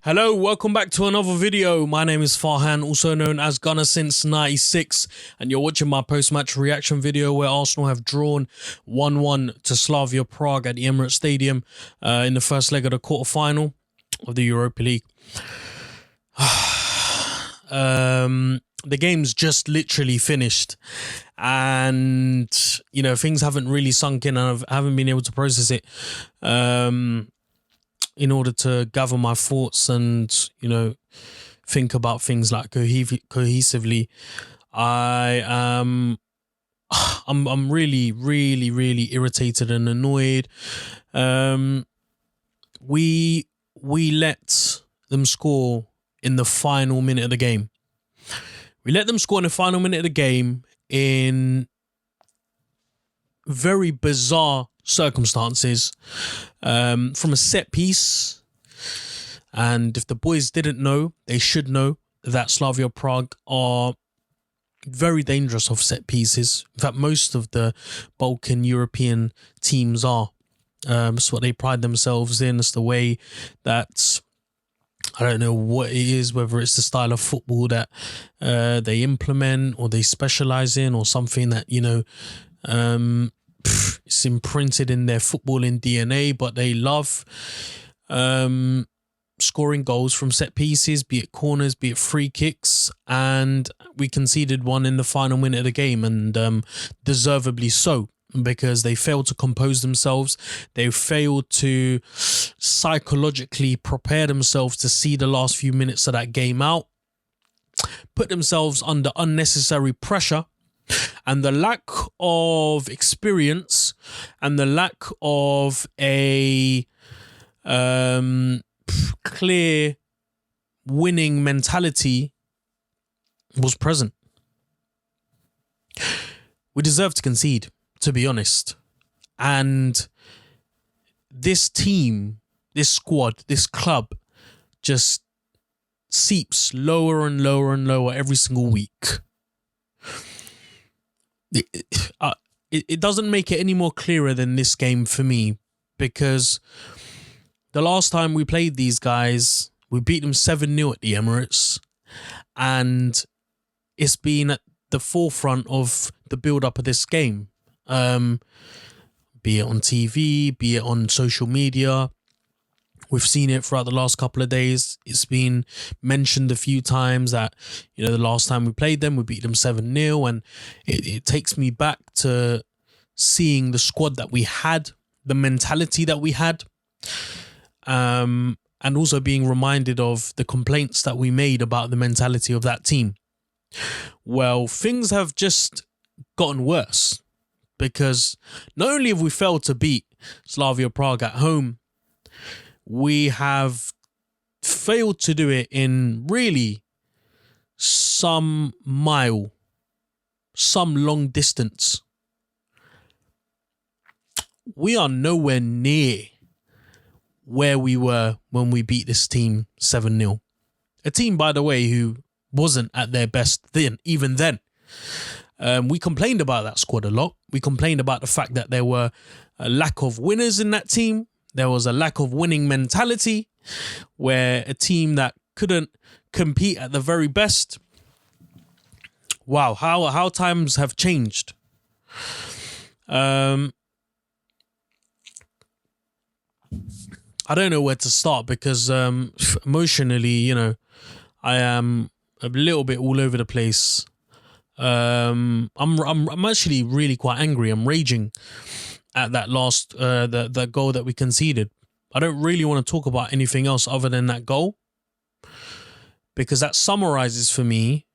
Hello, welcome back to another video. My name is Farhan, also known as Gunner since 96, and you're watching my post-match reaction video where Arsenal have drawn 1-1 to Slavia Prague at the Emirates Stadium in the first leg of the quarter-final of the Europa League. The game's just literally finished, and you know, things haven't really sunk in, and I haven't been able to process it in order to gather my thoughts and, you know, think about things like cohesively. I'm really irritated and annoyed. We let them score in the final minute of the game. We let them score in the final minute of the game in very bizarre circumstances, from a set piece. And if the boys didn't know, they should know that Slavia Prague are very dangerous off set pieces. In fact, most of the Balkan European teams are. It's what they pride themselves in. It's the way that, I don't know what it is, whether it's the style of football that they implement or they specialize in, or something that, you know, it's imprinted in their footballing DNA, but they love scoring goals from set pieces, be it corners, be it free kicks. And we conceded one in the final minute of the game, and deservedly so, because they failed to compose themselves. They failed to psychologically prepare themselves to see the last few minutes of that game out, put themselves under unnecessary pressure. And the lack of experience and the lack of a clear winning mentality was present. We deserve to concede, to be honest. And this team, this squad, this club just seeps lower and lower and lower every single week. It doesn't make it any more clearer than this game for me, because the last time we played these guys, we beat them 7-0 at the Emirates, and it's been at the forefront of the build-up of this game, be it on TV, be it on social media. We've seen it throughout the last couple of days. It's been mentioned a few times that, you know, the last time we played them, we beat them 7-0. And it takes me back to seeing the squad that we had, the mentality that we had, and also being reminded of the complaints that we made about the mentality of that team. Well, things have just gotten worse, because not only have we failed to beat Slavia Prague at home, we have failed to do it in really some long distance. We are nowhere near where we were when we beat this team 7-0. A team, by the way, who wasn't at their best then, even then. We complained about that squad a lot. We complained about the fact that there were a lack of winners in that team. There was a lack of winning mentality, where a team that couldn't compete at the very best. Wow, how times have changed. I don't know where to start, because emotionally, you know, I am a little bit all over the place. I'm actually really quite angry. I'm raging at that last the goal that we conceded. I don't really want to talk about anything else other than that goal, because that summarizes for me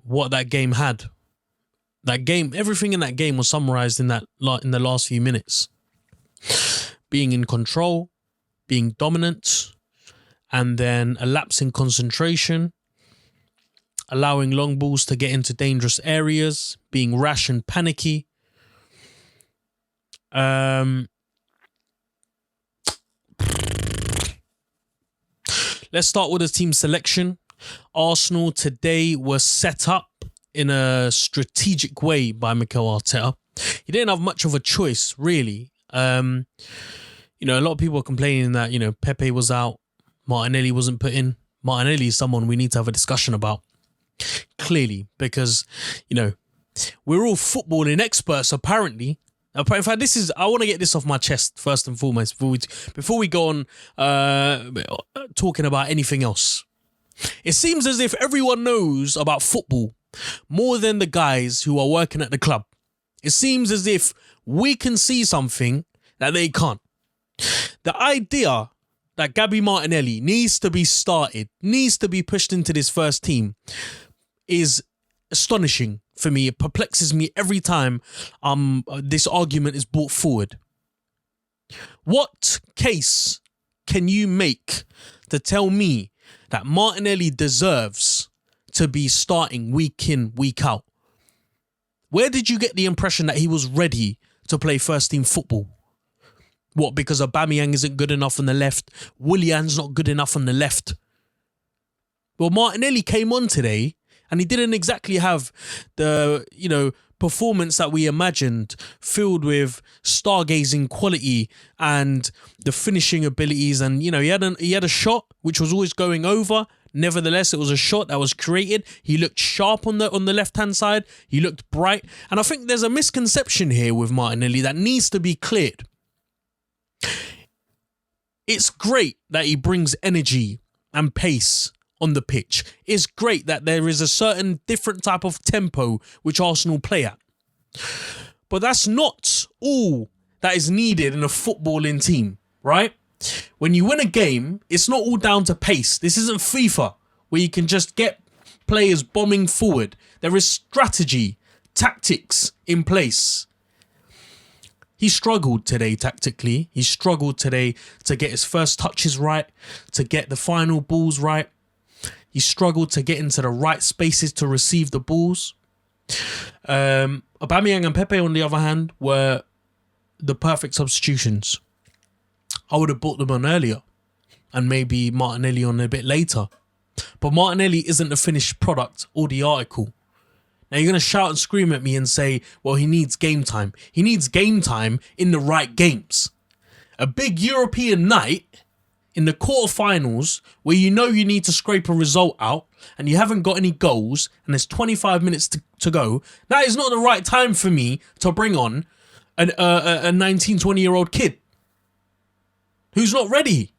what that game had. That game, everything in that game was summarized in the last few minutes. Being in control, being dominant, and then a lapse in concentration, allowing long balls to get into dangerous areas, being rash and panicky. Let's start with the team selection. Arsenal today were set up in a strategic way by Mikel Arteta. He didn't have much of a choice, really. A lot of people are complaining that, Pepe was out, Martinelli wasn't put in. Martinelli is someone we need to have a discussion about, clearly, because, we're all footballing experts, apparently. In fact, I want to get this off my chest, first and foremost, before we go on talking about anything else. It seems as if everyone knows about football more than the guys who are working at the club. It seems as if we can see something that they can't. The idea that Gabby Martinelli needs to be started, needs to be pushed into this first team is astonishing for me. It perplexes me every time this argument is brought forward. What case can you make to tell me that Martinelli deserves to be starting week in, week out? Where did you get the impression that he was ready to play first team football? What, because Aubameyang isn't good enough on the left? Willian's not good enough on the left? Well, Martinelli came on today and he didn't exactly have the, performance that we imagined, filled with stargazing quality and the finishing abilities. And, he had a shot which was always going over. Nevertheless, it was a shot that was created. He looked sharp on the left-hand side. He looked bright. And I think there's a misconception here with Martinelli that needs to be cleared. It's great that he brings energy and pace on the pitch. It's great that there is a certain different type of tempo which Arsenal play at. But that's not all that is needed in a footballing team, right? When you win a game, it's not all down to pace. This isn't FIFA, where you can just get players bombing forward. There is strategy, tactics in place. He struggled today tactically. He struggled today to get his first touches right, to get the final balls right. He struggled to get into the right spaces to receive the balls. Aubameyang and Pepe, on the other hand, were the perfect substitutions. I would have brought them on earlier and maybe Martinelli on a bit later. But Martinelli isn't the finished product or the article. Now you're going to shout and scream at me and say, well, he needs game time. He needs game time in the right games. A big European night in the quarterfinals where you need to scrape a result out and you haven't got any goals and there's 25 minutes to go. That is not the right time for me to bring on a 19, 20-year-old kid who's not ready.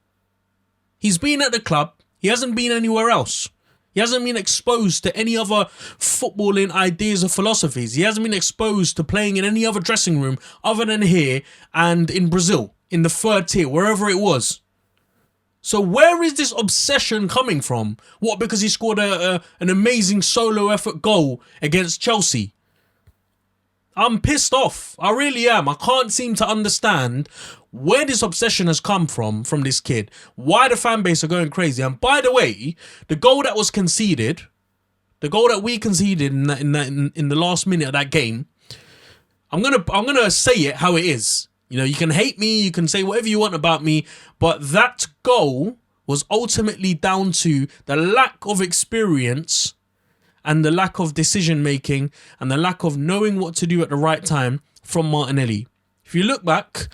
He's been at the club. He hasn't been anywhere else. He hasn't been exposed to any other footballing ideas or philosophies. He hasn't been exposed to playing in any other dressing room other than here and in Brazil, in the third tier, wherever it was. So where is this obsession coming from? What, because he scored an amazing solo effort goal against Chelsea? I'm pissed off. I really am. I can't seem to understand where this obsession has come from this kid. Why the fan base are going crazy. And by the way, the goal that was conceded, the goal that we conceded in the last minute of that game, I'm gonna say it how it is. You can hate me, you can say whatever you want about me, but that goal was ultimately down to the lack of experience and the lack of decision making and the lack of knowing what to do at the right time from Martinelli. If you look back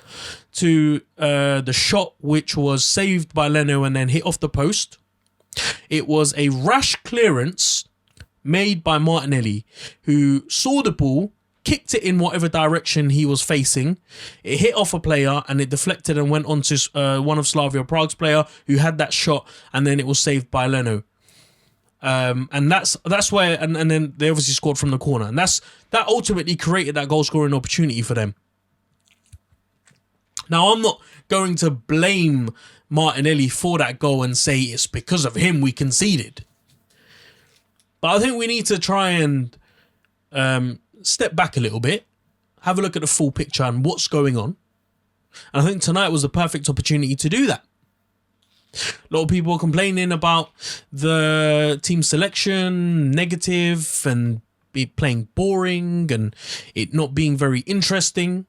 to the shot which was saved by Leno and then hit off the post, it was a rash clearance made by Martinelli, who saw the ball, kicked it in whatever direction he was facing. It hit off a player and it deflected and went on to one of Slavia Prague's player who had that shot, and then it was saved by Leno. And that's where, and then they obviously scored from the corner, and that ultimately created that goal scoring opportunity for them. Now, I'm not going to blame Martinelli for that goal and say it's because of him we conceded. But I think we need to try and step back a little bit, have a look at the full picture and what's going on. And I think tonight was the perfect opportunity to do that. A lot of people are complaining about the team selection, negative, and it playing boring and it not being very interesting.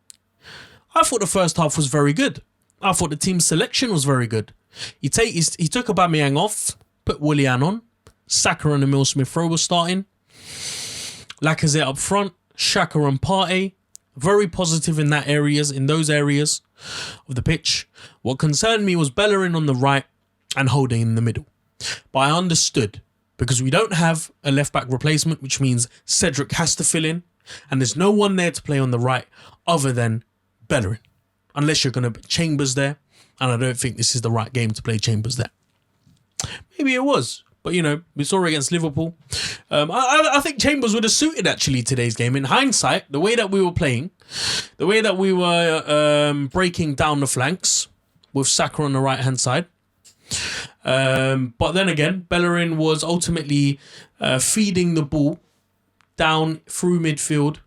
I thought the first half was very good. I thought the team selection was very good. He took Aubameyang off, put Willian on. Saka and Emile Smith-Rowe was starting. Lacazette up front, Saka and Pepe, very positive in those areas of the pitch. What concerned me was Bellerin on the right and Holding in the middle. But I understood, because we don't have a left-back replacement, which means Cedric has to fill in, and there's no one there to play on the right other than Bellerin, unless you're going to put Chambers there, and I don't think this is the right game to play Chambers there. Maybe it was, but we saw it against Liverpool. I think Chambers would have suited actually today's game. In hindsight, the way that we were playing, the way that we were breaking down the flanks with Saka on the right-hand side. But then again, Bellerin was ultimately feeding the ball down through midfield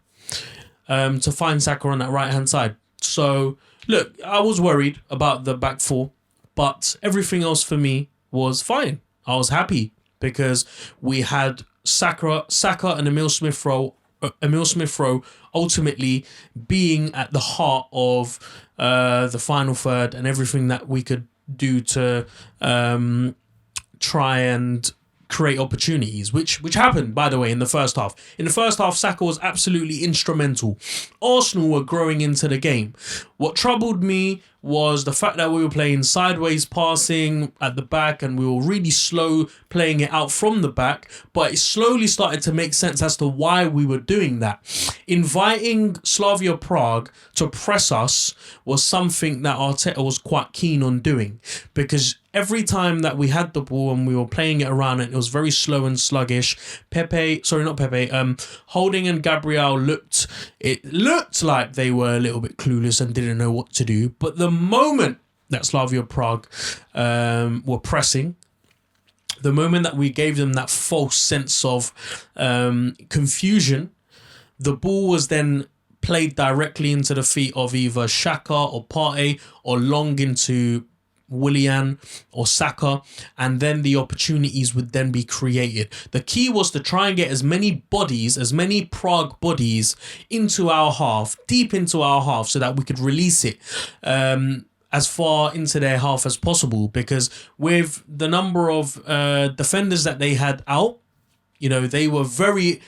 to find Saka on that right-hand side. So, look, I was worried about the back four, but everything else for me was fine. I was happy because we had Saka and Emile Smith-Rowe ultimately being at the heart of the final third and everything that we could do to try and create opportunities, which happened, by the way, in the first half. In the first half, Saka was absolutely instrumental. Arsenal were growing into the game. What troubled me was the fact that we were playing sideways passing at the back and we were really slow playing it out from the back, but it slowly started to make sense as to why we were doing that. Inviting Slavia Prague to press us was something that Arteta was quite keen on doing, because every time that we had the ball and we were playing it around and it was very slow and sluggish, Holding and Gabriel looked like they were a little bit clueless and didn't know what to do. But the moment that Slavia Prague were pressing, the moment that we gave them that false sense of confusion, the ball was then played directly into the feet of either Saka or Pepe or long into Willian or Saka, and then the opportunities would then be created. The key was to try and get as many Prague bodies into our half, deep into our half, so that we could release it as far into their half as possible, because with the number of defenders that they had out, they were they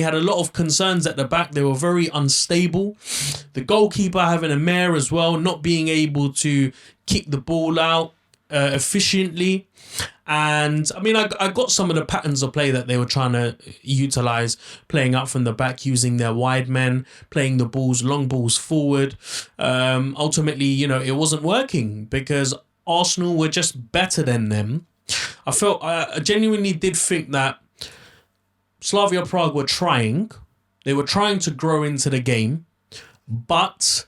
had a lot of concerns at the back. They were very unstable. The goalkeeper having a mare as well, not being able to kick the ball out efficiently. And I mean, I got some of the patterns of play that they were trying to utilize, playing up from the back, using their wide men, playing the long balls forward. Ultimately, it wasn't working because Arsenal were just better than them. I genuinely did think that Slavia Prague were trying. They were trying to grow into the game, but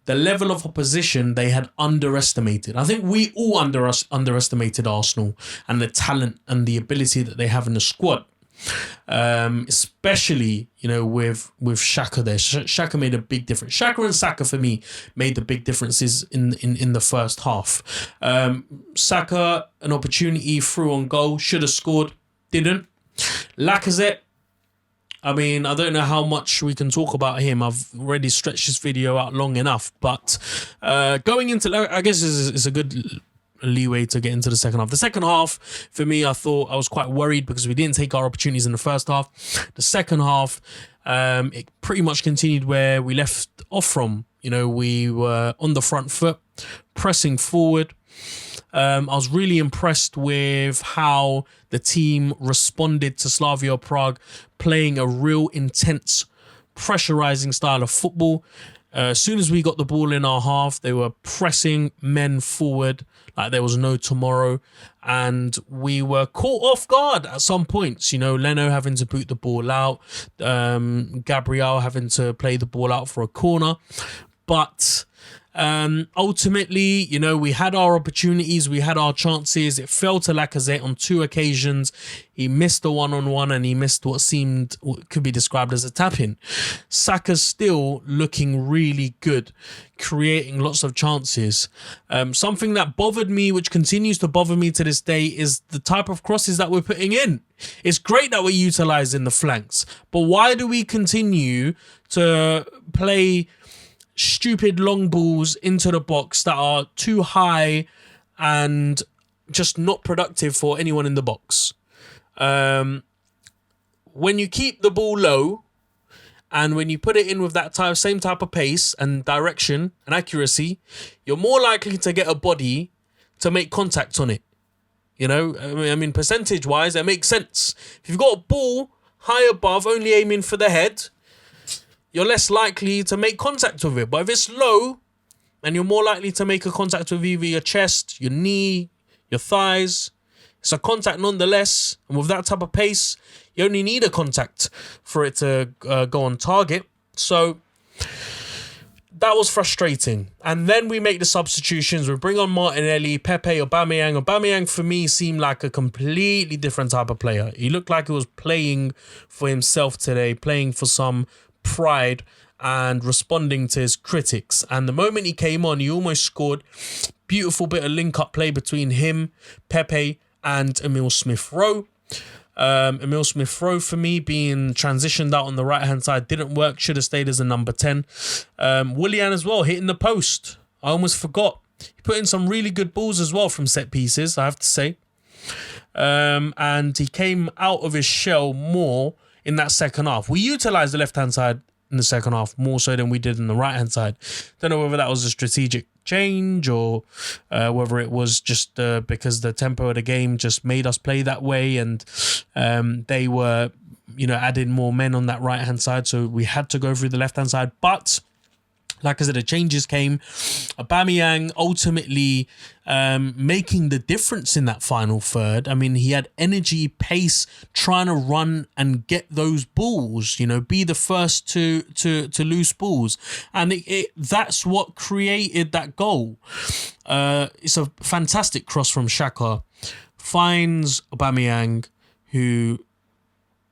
the level of opposition they had underestimated. I think we all underestimated Arsenal and the talent and the ability that they have in the squad. Especially, with Xhaka there. Xhaka made a big difference. Xhaka and Saka, for me, made the big differences in the first half. Saka, an opportunity through on goal, should have scored, didn't. Lacazette, I mean, I don't know how much we can talk about him. I've already stretched this video out long enough, but going into, I guess it's a good leeway to get into the second half. The second half, for me, I thought I was quite worried because we didn't take our opportunities in the first half. The second half, it pretty much continued where we left off from. We were on the front foot, pressing forward. I was really impressed with how the team responded to Slavia Prague playing a real intense, pressurizing style of football. As soon as we got the ball in our half, they were pressing men forward like there was no tomorrow. And we were caught off guard at some points. Leno having to boot the ball out, Gabriel having to play the ball out for a corner. But ultimately, we had our opportunities, we had our chances. It fell to Lacazette on 2 occasions. He missed the one-on-one and he missed what could be described as a tap-in. Saka's still looking really good, creating lots of chances. Something that bothered me, which continues to bother me to this day, is the type of crosses that we're putting in. It's great that we're utilising the flanks, but why do we continue to play stupid long balls into the box that are too high and just not productive for anyone in the box? when you keep the ball low and when you put it in with that same type of pace and direction and accuracy, you're more likely to get a body to make contact on it. You know, I mean, percentage-wise, it makes sense. If you've got a ball high above, only aiming for the head, you're less likely to make contact with it. But if it's low, and you're more likely to make a contact with either your chest, your knee, your thighs, it's a contact nonetheless. And with that type of pace, you only need a contact for it to go on target. So that was frustrating. And then we make the substitutions. We bring on Martinelli, Pepe, Aubameyang. Aubameyang, for me, seemed like a completely different type of player. He looked like he was playing for himself today, playing for some pride and responding to his critics. And the moment he came on, he almost scored. Beautiful bit of link-up play between him, Pepe, and Emile Smith-Rowe. Emile Smith-Rowe, for me, being transitioned out on the right-hand side, didn't work. Should have stayed as a number 10. Willian as well, hitting the post. I almost forgot. He put in some really good balls as well from set pieces, I have to say. And he came out of his shell more in that second half. We utilised the left-hand side in the second half more so than we did in the right-hand side. Don't know whether that was a strategic change or whether it was just because the tempo of the game just made us play that way, and they were, adding more men on that right-hand side, so we had to go through the left-hand side. But like I said, the changes came. Aubameyang ultimately making the difference in that final third. I mean, he had energy, pace, trying to run and get those balls, be the first to lose balls. And that's what created that goal. It's a fantastic cross from Saka. Finds Aubameyang, who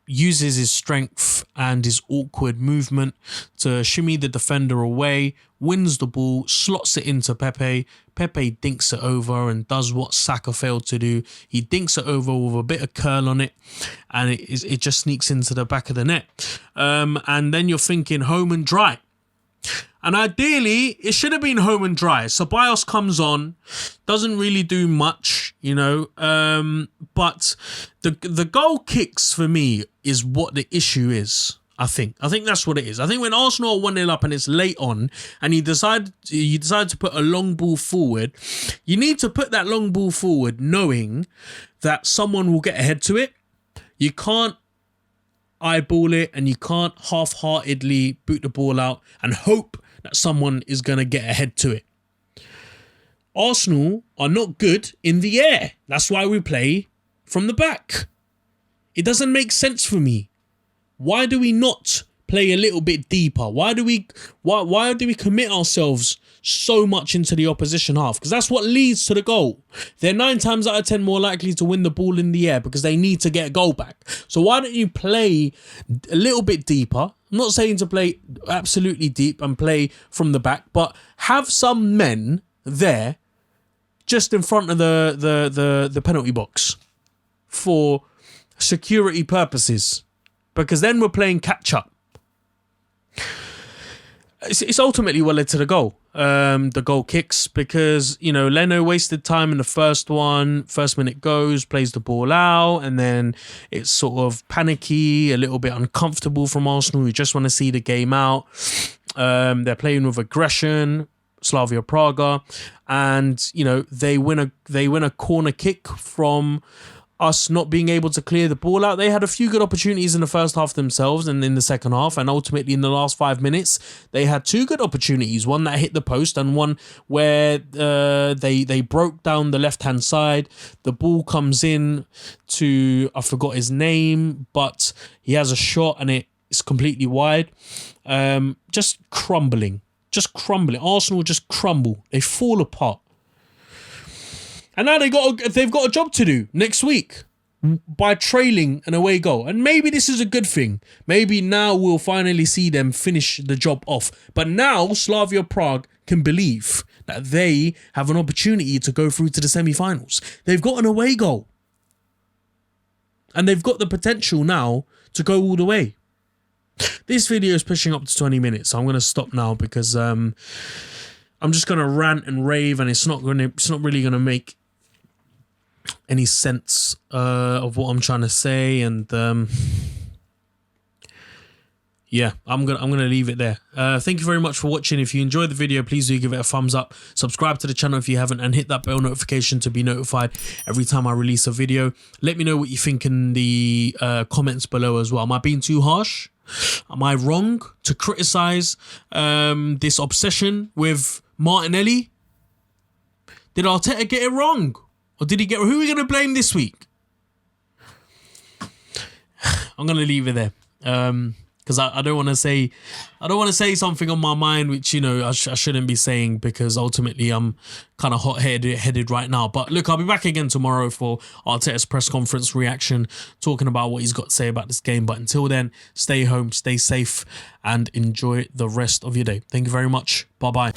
uses his strength and his awkward movement to shimmy the defender away, wins the ball, slots it into Pepe. Pepe dinks it over and does what Saka failed to do. He dinks it over with a bit of curl on it, and it just sneaks into the back of the net. And then you're thinking home and dry. And ideally, it should have been home and dry. Ceballos comes on, doesn't really do much, but the goal kicks for me is what the issue is, I think. I think that's what it is. I think when Arsenal are 1-0 up and it's late on and you decide to put a long ball forward, you need to put that long ball forward knowing that someone will get ahead to it. You can't eyeball it and you can't half-heartedly boot the ball out and hope that someone is going to get ahead to it. Arsenal are not good in the air. That's why we play from the back. It doesn't make sense for me. Why do we not play a little bit deeper? Why do we commit ourselves so much into the opposition half? Because that's what leads to the goal. They're 9 times out of 10 more likely to win the ball in the air because they need to get a goal back. So why don't you play a little bit deeper? I'm not saying to play absolutely deep and play from the back, but have some men there just in front of the penalty box for security purposes, because then we're playing catch up. It's ultimately what led to the goal. The goal kicks because, Leno wasted time in the first one. First minute goes, plays the ball out, and then it's sort of panicky, a little bit uncomfortable from Arsenal who just want to see the game out. They're playing with aggression, Slavia Praga, and, they win a corner kick from us not being able to clear the ball out. They had a few good opportunities in the first half themselves and in the second half, and ultimately in the last 5 minutes they had 2 good opportunities, one that hit the post and one where they broke down the left hand side. The ball comes in to, I forgot his name, but he has a shot and it's completely wide. Just crumbling. Arsenal just crumble. They fall apart. And now they've got a job to do next week by trailing an away goal. And maybe this is a good thing. Maybe now we'll finally see them finish the job off. But now Slavia Prague can believe that they have an opportunity to go through to the semi-finals. They've got an away goal. And they've got the potential now to go all the way. This video is pushing up to 20 minutes. So I'm going to stop now because I'm just going to rant and rave, and it's not really going to make any sense of what I'm trying to say, and yeah, I'm gonna leave it there. Thank you very much for watching. If you enjoyed the video, please do give it a thumbs up. Subscribe to the channel if you haven't, and hit that bell notification to be notified every time I release a video. Let me know what you think in the comments below as well. Am I being too harsh? Am I wrong to criticize this obsession with Martinelli? Did Arteta get it wrong, or did he get? Who are we gonna blame this week? I'm gonna leave it there. Because I don't want to say something on my mind which, you know, I shouldn't be saying, because ultimately I'm kind of hot-headed right now. But look, I'll be back again tomorrow for Arteta's press conference reaction, talking about what he's got to say about this game. But until then, stay home, stay safe, and enjoy the rest of your day. Thank you very much. Bye-bye.